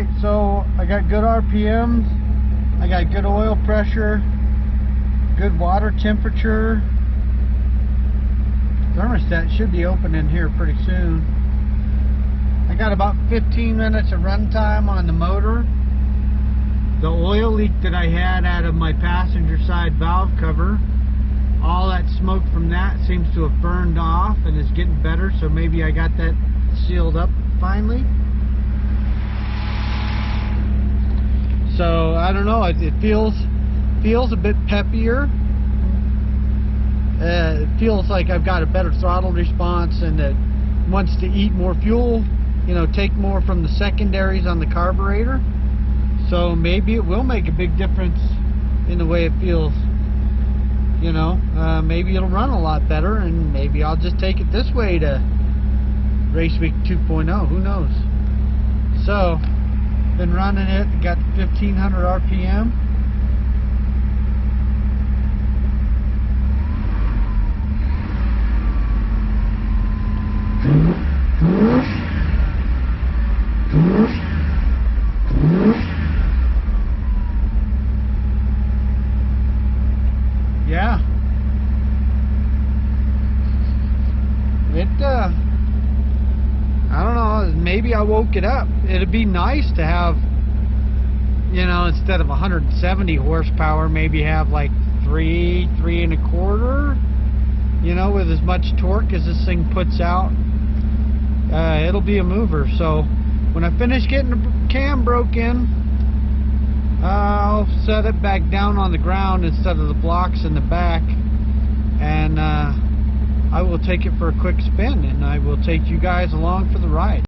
Alright, so I got good RPMs, I got good oil pressure, good water temperature. Thermostat should be open in here pretty soon. I got about 15 minutes of run time on the motor. The oil leak that I had out of my passenger side valve cover, all that smoke from that seems to have burned off and is getting better, so maybe I got that sealed up finally. So I don't know, it feels a bit peppier. It feels like I've got a better throttle response, and it wants to eat more fuel, you know, take more from the secondaries on the carburetor. So maybe it will make a big difference in the way it feels. You know, maybe it'll run a lot better, and maybe I'll just take it this way to Race Week 2.0. Who knows? So, been running it, got 1500 RPM. Yeah. I don't know, maybe I woke it up. It'd be nice to have, you know, instead of 170 horsepower, maybe have like 3 1/4, you know, with as much torque as this thing puts out. It'll be a mover. So when I finish getting the cam broke in, I'll set it back down on the ground instead of the blocks in the back, and I will take it for a quick spin, and I will take you guys along for the ride.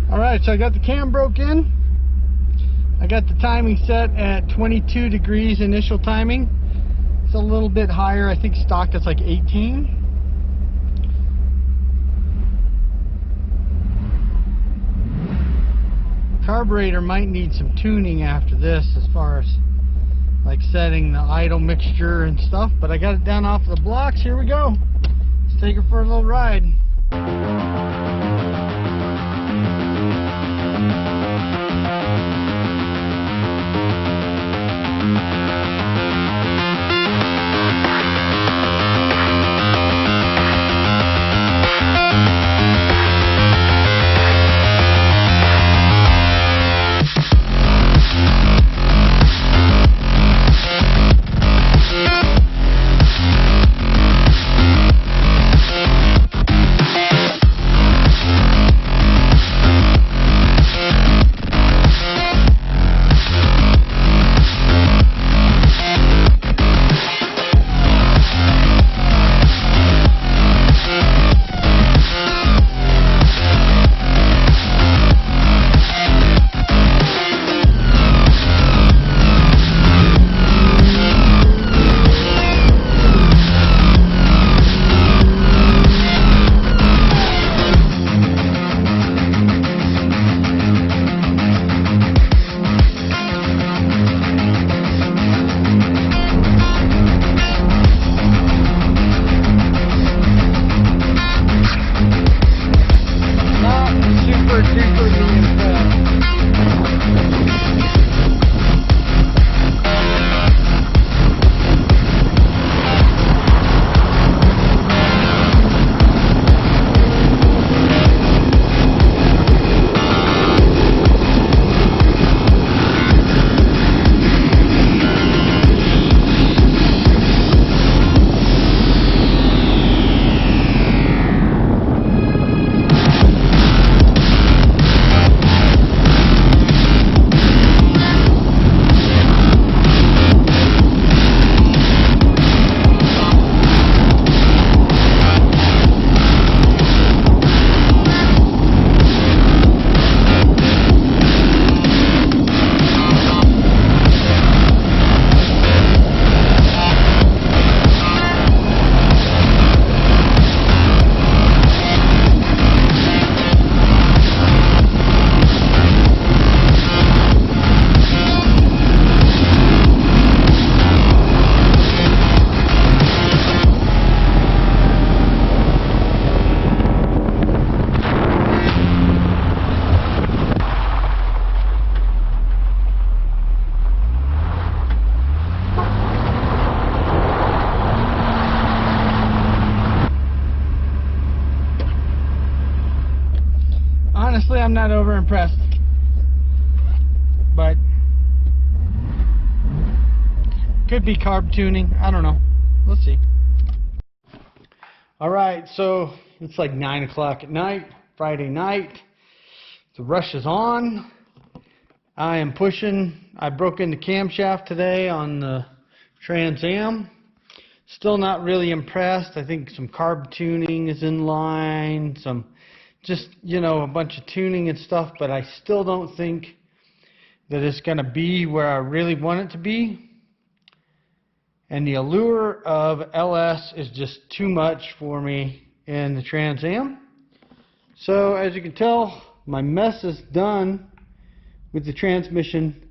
Alright, so I got the cam broke in. I got the timing set at 22 degrees initial timing. It's a little bit higher. I think stock is like 18. Carburetor might need some tuning after this, as far as like setting the idle mixture and stuff, but I got it down off the blocks. Here we go. Let's take her for a little ride. honestly, I'm not over impressed. But could be carb tuning. I don't know. Let's see. Alright, so it's like 9 o'clock at night, Friday night. The rush is on. I am pushing. I broke in the camshaft today on the Trans Am. Still not really impressed. I think some carb tuning is in line. Some just, you know, a bunch of tuning and stuff. But I still don't think that it's going to be where I really want it to be. And the allure of LS is just too much for me in the Trans Am. So as you can tell, my mess is done with the transmission.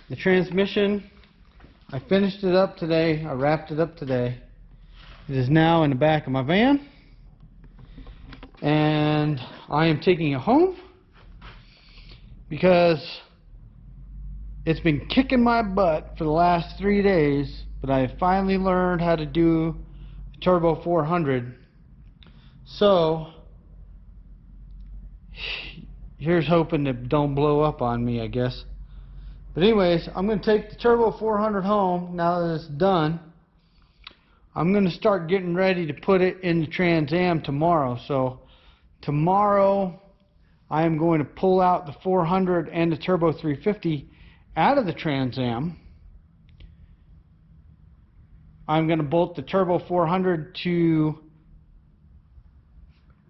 The transmission, I finished it up today. I wrapped it up today. It is now in the back of my van. And I am taking it home because it's been kicking my butt for the last 3 days. But I have finally learned how to do the Turbo 400. So here's hoping it don't blow up on me, I guess. But anyways, I'm going to take the Turbo 400 home now that it's done. I'm going to start getting ready to put it in the Trans Am tomorrow. So tomorrow I am going to pull out the 400 and the Turbo 350 out of the Trans Am. I'm going to bolt the Turbo 400 to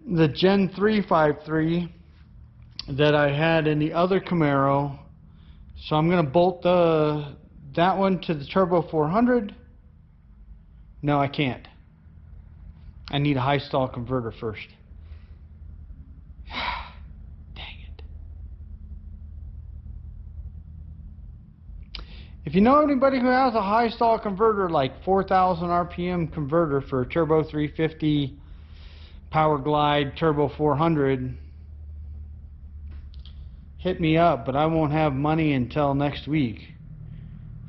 the Gen 353 that I had in the other Camaro. So I'm going to bolt that one to the Turbo 400. No, I can't. I need a high stall converter first. If you know anybody who has a high stall converter, like 4,000 RPM converter for a Turbo 350 Power Glide Turbo 400, hit me up, but I won't have money until next week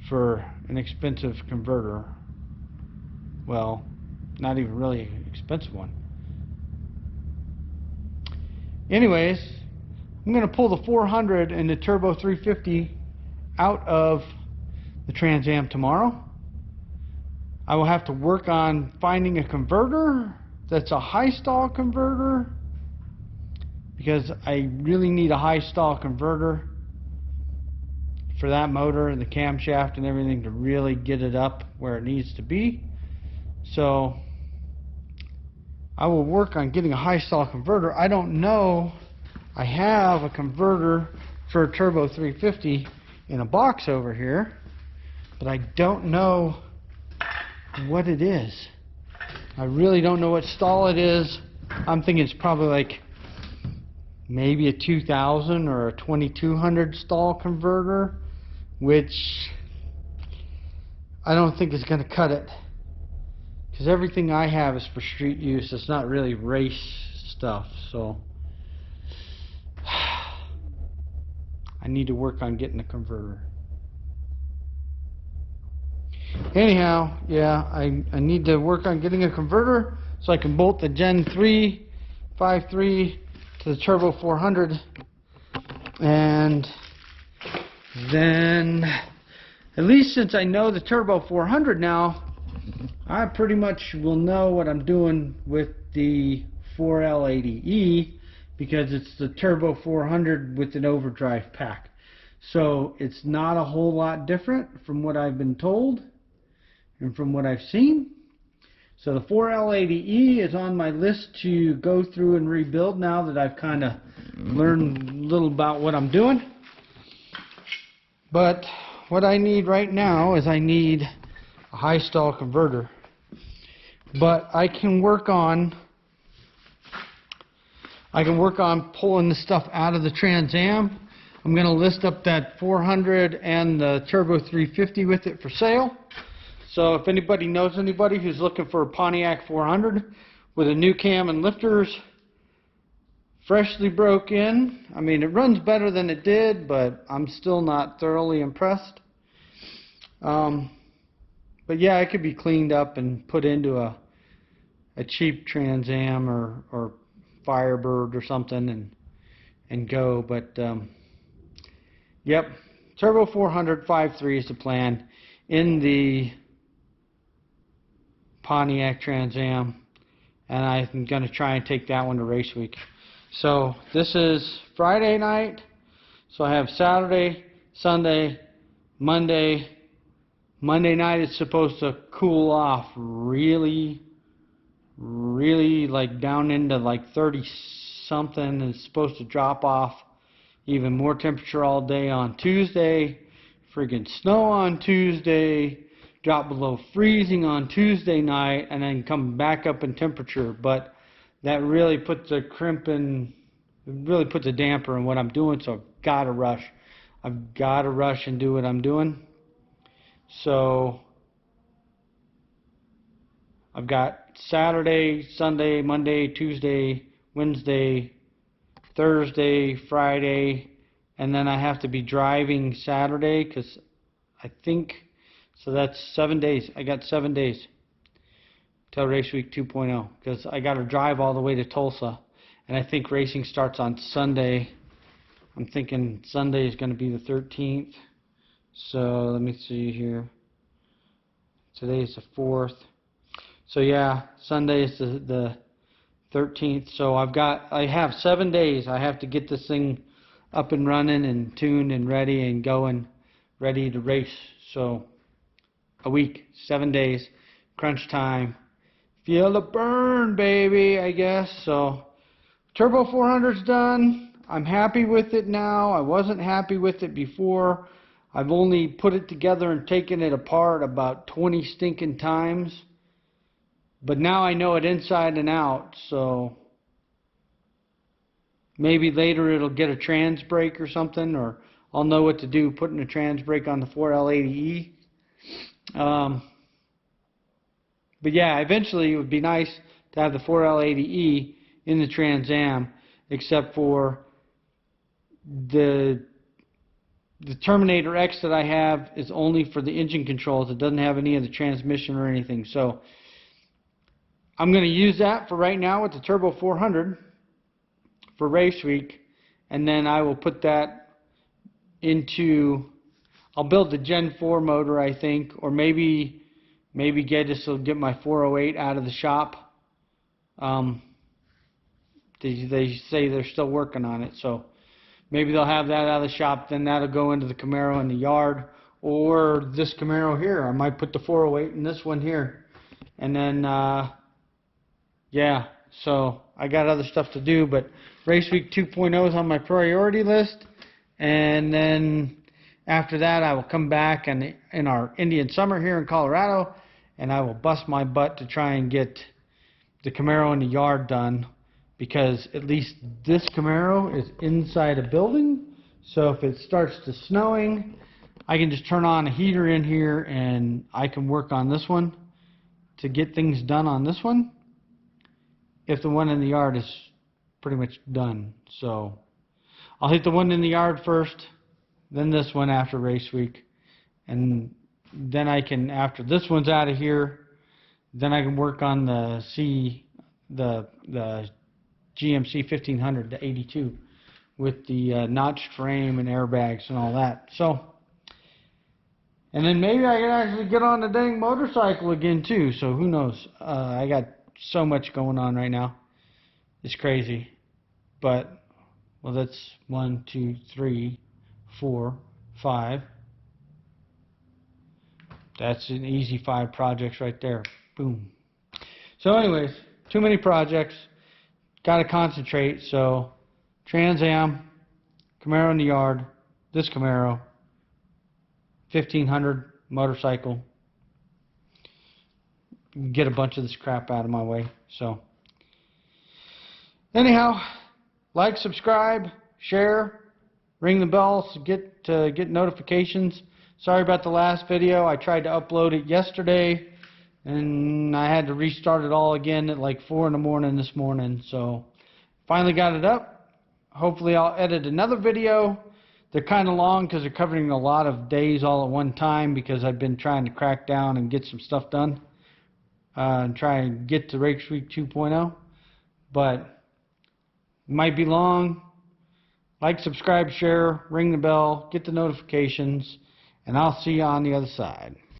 for an expensive converter. Well, not even really an expensive one. Anyways, I'm going to pull the 400 and the Turbo 350 out of the Trans Am tomorrow. I will have to work on finding a converter that's a high stall converter, because I really need a high stall converter for that motor and the camshaft and everything to really get it up where it needs to be. So I will work on getting a high stall converter. I don't know. I have a converter for a Turbo 350 in a box over here, but I don't know what it is. I really don't know what stall it is. I'm thinking it's probably like maybe a 2000 or a 2200 stall converter, which I don't think is going to cut it, because everything I have is for street use. It's not really race stuff. So I need to work on getting a converter. Anyhow, yeah, I need to work on getting a converter so I can bolt the Gen 353 to the Turbo 400, and then at least since I know the Turbo 400 now, I pretty much will know what I'm doing with the 4L80E, because it's the Turbo 400 with an overdrive pack. So it's not a whole lot different from what I've been told and from what I've seen. So the 4L80E is on my list to go through and rebuild now that I've kind of learned a little about what I'm doing. But what I need right now is I need a high stall converter. But I can work on pulling the stuff out of the Trans Am. I'm going to list up that 400 and the Turbo 350 with it for sale. So if anybody knows anybody who's looking for a Pontiac 400 with a new cam and lifters, freshly broke in. I mean, it runs better than it did, but I'm still not thoroughly impressed. But yeah, it could be cleaned up and put into a cheap Trans Am or Firebird or something, and go. But yep, Turbo 400 5.3 is the plan in the Pontiac Trans Am, and I'm going to try and take that one to race week. So this is Friday night, so I have Saturday, Sunday, Monday. Monday night it's supposed to cool off really like down into like 30 something. It's supposed to drop off even more temperature all day on Tuesday. Friggin' snow on Tuesday. Drop below freezing on Tuesday night, and then come back up in temperature. But that really puts a damper in what I'm doing, so I've got to rush. I've got to rush and do what I'm doing. So I've got Saturday, Sunday, Monday, Tuesday, Wednesday, Thursday, Friday, and then I have to be driving Saturday, because I think, so that's 7 days. I got 7 days till race week 2.0, because I got to drive all the way to Tulsa, and I think racing starts on Sunday. I'm thinking Sunday is going to be the 13th. So let me see here. Today's the 4th. So yeah, Sunday is the 13th. So I have 7 days. I have to get this thing up and running and tuned and ready and going, ready to race. So a week, 7 days, crunch time. Feel the burn, baby, I guess. So Turbo 400's done. I'm happy with it now. I wasn't happy with it before. I've only put it together and taken it apart about 20 stinking times. But now I know it inside and out, so maybe later it'll get a trans brake or something, or I'll know what to do putting a trans brake on the 4L80E. But yeah, eventually it would be nice to have the 4L80E in the Trans Am, except for the Terminator X that I have is only for the engine controls. It doesn't have any of the transmission or anything. So I'm going to use that for right now with the Turbo 400 for race week, and then I will put that into, I'll build the Gen 4 motor, I think, or maybe Geddes will get my 408 out of the shop. They say they're still working on it, so maybe they'll have that out of the shop, then that'll go into the Camaro in the yard, or this Camaro here. I might put the 408 in this one here, and then yeah, so I got other stuff to do, but race week 2.0 is on my priority list, and then after that I will come back and in our Indian summer here in Colorado, and I will bust my butt to try and get the Camaro in the yard done, because at least this Camaro is inside a building, so if it starts to snowing, I can just turn on a heater in here and I can work on this one to get things done on this one, if the one in the yard is pretty much done. So I'll hit the one in the yard first, then this one after race week, and then I can, after this one's out of here, then I can work on the GMC 1500 to 82 with the notched frame and airbags and all that. So, and then maybe I can actually get on the dang motorcycle again too. So who knows? I got so much going on right now. It's crazy. But, well, that's 1, 2, 3, 4, 5. That's an easy 5 projects right there. Boom. So anyways, too many projects. Got to concentrate. So Trans Am, Camaro in the yard, this Camaro, 1500 motorcycle. Get a bunch of this crap out of my way. So anyhow, like, subscribe, share, ring the bell to get notifications. Sorry about the last video. I tried to upload it yesterday, and I had to restart it all again at like 4 in the morning this morning. So finally got it up. Hopefully I'll edit another video. They're kind of long because they're covering a lot of days all at one time, because I've been trying to crack down and get some stuff done and try and get to race week 2.0. But it might be long. Like, subscribe, share, ring the bell, get the notifications, and I'll see you on the other side.